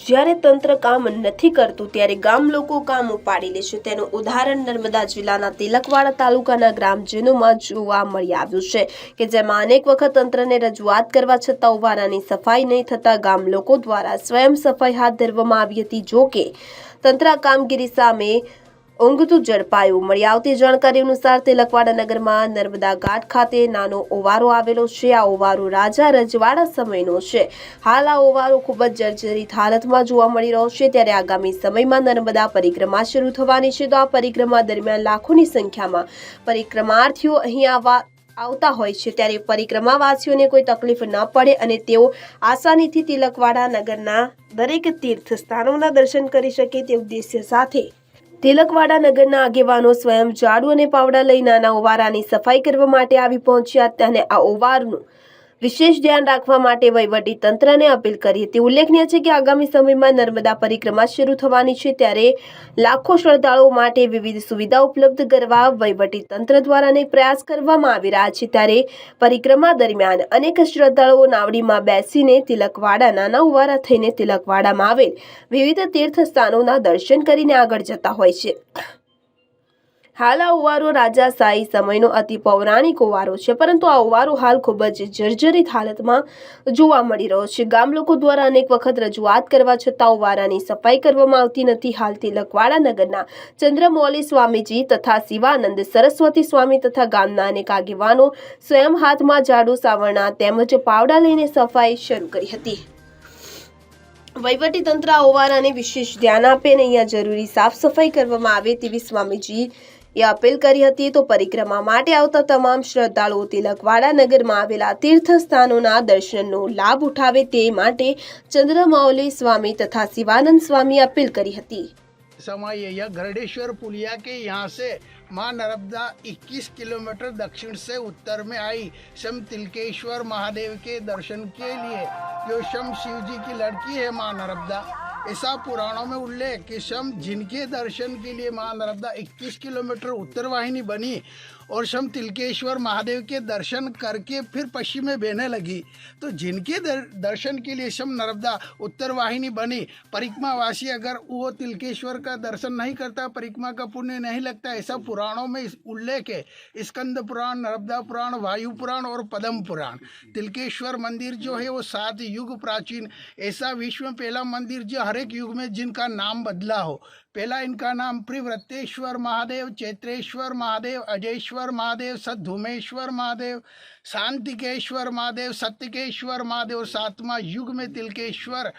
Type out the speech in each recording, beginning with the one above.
જ્યારે તંત્ર કામ નથી કરતું ત્યારે ગામ લોકો કામ ઉપાડી લે છે। તેનું ઉદાહરણ નર્મદા જિલ્લાના તિલકવાડા તાલુકાના ગ્રામજનોમાં જોવા મળી આવ્યું છે કે જેમાં અનેક વખત તંત્રને રજૂઆત કરવા છતાં ઉવારાની સફાઈ નહીં થતા ગામ લોકો દ્વારા સ્વયં સફાઈ હાથ ધરવામાં આવી હતી। જો કે તંત્ર આ કામગીરી સામે ઊંઘતું ઝડપાયું। મળી આવતી જાણકારી અનુસાર તિલકવાડા નગરમાં નર્મદા ઘાટ ખાતે નાનો ઓવારો આવેલો છે। આ ઓવારો રાજા રજવાડા સમયનો છે। હાલ આ ઓવારો ખૂબ જ જર્જરિત હાલતમાં જોવા મળી રહ્યો છે। ત્યારે આગામી સમયમાં નર્મદા પરિક્રમા શરૂ થવાની છે તો આ પરિક્રમા દરમિયાન લાખોની સંખ્યામાં પરિક્રમાર્થીઓ અહીં આવતા હોય છે। ત્યારે પરિક્રમાવાસીઓને કોઈ તકલીફ ન પડે અને તેઓ આસાનીથી તિલકવાડા નગરના દરેક તીર્થ સ્થાનોના દર્શન કરી શકે તે ઉદ્દેશ્ય સાથે તિલકવાડા નગરના આગેવાનો સ્વયં ઝાડુ અને પાવડા લઈ નાના ઓવારાની સફાઈ કરવા માટે આવી પહોંચ્યા અને આ ઓવારનું વિશેષ ધ્યાન રાખવા માટે વહીવટી તંત્રને અપીલ કરી હતી। ઉલ્લેખનીય છે કે આગામી સમયમાં નર્મદા પરિક્રમા શરૂ થવાની છે ત્યારે લાખો શ્રદ્ધાળુઓ માટે વિવિધ સુવિધા ઉપલબ્ધ કરવા વહીવટી તંત્ર દ્વારા અનેક પ્રયાસ કરવામાં આવી રહ્યા છે। ત્યારે પરિક્રમા દરમિયાન અનેક શ્રદ્ધાળુઓ નાવડીમાં બેસીને તિલકવાડા નાના ઓવારા થઈને તિલકવાડામાં આવેલ વિવિધ તીર્થ સ્થાનોના દર્શન કરીને આગળ જતા હોય છે। હાલ આ ઓવારો રાજાશાહી સમયનો અતિ પૌરાણિક ઓવારો છે, પરંતુ આ ઓવારો હાલ ખૂબ જ જર્જરિત હાલતમાં જોવા મળી રહ્યો છે। ગામ લોકો દ્વારા અનેક વખત રજૂઆત કરવા છતાં ઓવારાની સફાઈ કરવામાં આવતી નથી। હાલ તિલકવાડા નગરના ચંદ્રમૌલી સ્વામીજી તથા શિવાનંદ સરસ્વતી સ્વામી તથા ગામના અનેક આગેવાનો સ્વયં હાથમાં ઝાડુ સાવરણા તેમજ પાવડા લઈને સફાઈ શરૂ કરી હતી। વહીવટી તંત્ર આ ઓવારાને વિશેષ ધ્યાન આપે અને અહીંયા જરૂરી સાફ સફાઈ કરવામાં આવે તેવી સ્વામીજી એ અપીલ કરી હતી। તો પરિક્રમા માટે આવતા તમામ શ્રદ્ધાળુઓ તિલકવાડા નગરમાં આવેલા તીર્થ સ્થાનોના દર્શનનો લાભ ઉઠાવે તે માટે ચંદ્રમૌલી સ્વામી तथा शिवानंद स्वामी अपील કરી હતી। समय यह गरुड़ेश्वर पुलिया के यहाँ से माँ नर्मदा 21 किलोमीटर दक्षिण से उत्तर में आई शम तिलकेश्वर महादेव के दर्शन के लिए, जो शम शिव जी की लड़की है माँ नर्मदा। ऐसा पुराणों में उल्लेख कि शम जिनके दर्शन के लिए माँ नर्मदा 21 किलोमीटर उत्तर वाहिनी बनी और शम तिलकेश्वर महादेव के दर्शन करके फिर पश्चिम में बहने लगी, तो जिनके दर्शन के लिए शम नर्मदा उत्तर वाहिनी बनी, परिक्रमावासी अगर वो तिलकेश्वर का दर्शन नहीं करता परिक्रमा का पुण्य नहीं लगता। ऐसा पुराणों में उल्लेख है। स्कंद पुराण, नर्मदा पुराण, वायु पुराण और पद्म पुराण। तिलकेश्वर मंदिर जो है वो 7 युग प्राचीन, ऐसा विश्व में पहला मंदिर जो हर एक युग में जिनका नाम बदला हो। पहला इनका नाम प्रिव्रतेश्वर महादेव, चैत्रेश्वर महादेव, अजयेश्वर महादेव, सद्धूमेश्वर महादेव, शांतिकेश्वर महादेव, सत्यकेश्वर महादेव। 7वां युग में तिलकेश्वर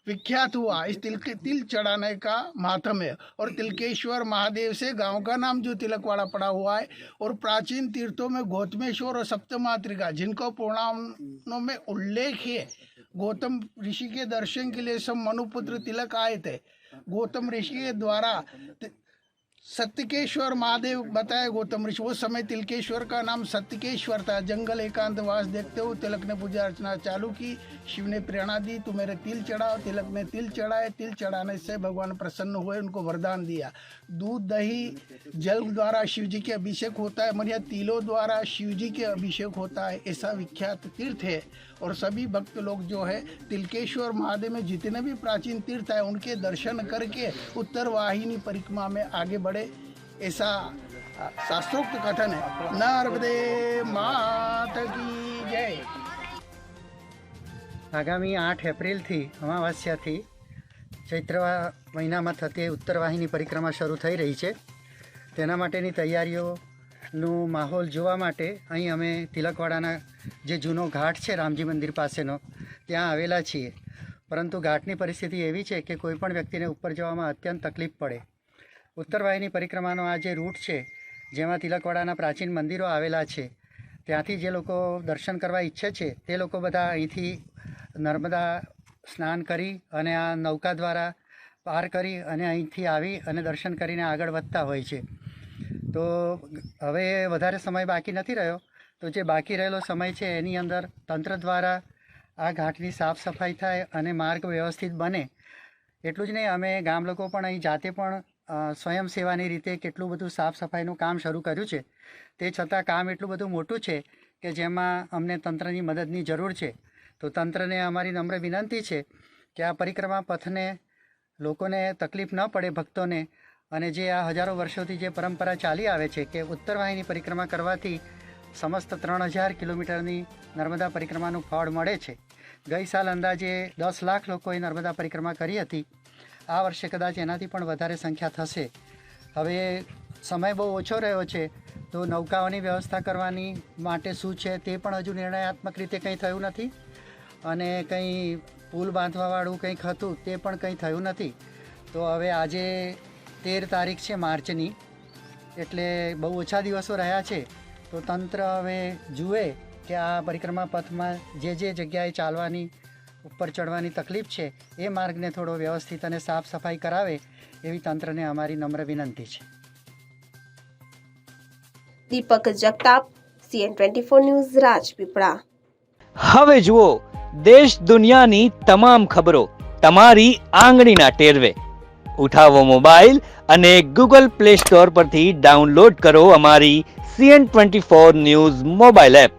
विख्यात हुआ। इस तिल चढ़ाने का मातम है और तिलकेश्वर महादेव से गांव का नाम जो तिलकवाड़ा पड़ा हुआ है। और प्राचीन तीर्थों में गौतमेश्वर और सप्तमातृका जिनको पुराणों में उल्लेख है। गौतम ऋषि के दर्शन के लिए सब मनुपुत्र तिलक आए थे। गौतम ऋषि के द्वारा सत्यकेश्वर महादेव बताया गौतम ऋषि, वो समय तिलकेश्वर का नाम सत्यकेश्वर था। जंगल एकांतवास देखते हुए तिलक ने पूजा अर्चना चालू की। शिव ने प्रेरणा दी, तू मेरे तिल चढ़ाओ। तिलक ने तिल चढ़ाए। तिल चढ़ाने से भगवान प्रसन्न हुए, उनको वरदान दिया। दूध दही जल द्वारा शिव जी के अभिषेक होता है, मनिया तिलों द्वारा शिव जी के अभिषेक होता है। ऐसा विख्यात तीर्थ है। और सभी भक्त लोग जो है तिलकेश्वर महादेव में जितने भी प्राचीन तीर्थ है उनके दर्शन करके उत्तर वाहिनी परिक्रमा में आगे बढ़े, ऐसा शास्त्रोक्त कथन है। नर्मदे मात की जय। आगामी 8 एप्रिलથી અમાવાસ્યાથી ચૈત્ર મહિનામાં થતી ઉત્તરવાહિની પરિક્રમા શરૂ થઈ રહી છે। તેના માટેની તૈયારીઓનું માહોલ જોવા માટે અહીં અમે તિલકવાડાના જે જૂનો ઘાટ છે રામજી મંદિર પાસેનો ત્યાં આવેલા છીએ। પરંતુ ઘાટની પરિસ્થિતિ એવી છે કે કોઈપણ વ્યક્તિને ઉપર જવામાં અત્યંત તકલીફ પડે। ઉત્તરવાહિની પરિક્રમાનો આ જે રૂટ છે જેમાં તિલકવાડાના પ્રાચીન મંદિરો આવેલા છે ત્યાંથી જે લોકો દર્શન કરવા ઈચ્છે છે તે લોકો બધા અહીંથી નર્મદા સ્નાન કરી અને આ નૌકા દ્વારા પાર કરી અને અહીંથી આવી અને દર્શન કરીને આગળ વધતા હોય છે। તો હવે વધારે સમય બાકી નથી રહ્યો, તો જે બાકી રહેલો સમય છે એની અંદર તંત્ર દ્વારા આ ઘાટની સાફ સફાઈ થાય અને માર્ગ વ્યવસ્થિત બને એટલું જ નહીં, અમે ગામ લોકો પણ અહીં જાતે પણ સ્વયં સેવાની રીતે કેટલું બધું સાફ સફાઈનું કામ શરૂ કર્યું છે। તે છતાં કામ એટલું બધું મોટું છે કે જેમાં અમને તંત્રની મદદની જરૂર છે। તો તંત્રને અમારી નમ્ર વિનંતી છે કે આ પરિક્રમા પથને લોકોને તકલીફ ન પડે, ભક્તોને, અને જે આ હજારો વર્ષોથી જે પરંપરા ચાલી આવે છે કે ઉત્તરવાહિની પરિક્રમા કરવાથી સમસ્ત 3000 કિલોમીટરની નર્મદા પરિક્રમાનું ફળ મળે છે. ગઈ સાલ અંદાજે 10 લાખ લોકોએ નર્મદા પરિક્રમા કરી હતી. આ વર્ષે કદાચ એનાથી પણ વધારે સંખ્યા થશે. હવે સમય બહુ ઓછો રહ્યો છે, તો નૌકાઓની વ્યવસ્થા કરવાની માટે શું છે તે પણ હજુ નિર્ણયાત્મક રીતે કંઈ થયું નથી, અને કંઈ પુલ બાંધવાવાળું કંઈક હતું તે પણ કંઈ થયું નથી. તો હવે આજે 13 તારીખ છે માર્ચની, એટલે બહુ ઓછા દિવસો રહ્યા છે. તો તંત્ર હવે જુએ કે આ પરિક્રમા પથમાં જે જગ્યાએ ચાલવાની, ઉપર ચડવાની તકલીફ છે એ માર્ગને થોડો વ્યવસ્થિત અને સાફ સફાઈ કરાવે એવી તંત્રને અમારી નમ્ર વિનંતી છે. દીપક જગતાપ, CN24 ન્યૂઝ, રાજપીપળા. હવે જુઓ દેશ દુનિયાની તમામ ખબરો તમારી આંગળીના ટેરવે. ઉઠાવો મોબાઈલ અને Google Play Store પરથી ડાઉનલોડ કરો અમારી CN24 ન્યૂઝ મોબાઈલ એપ.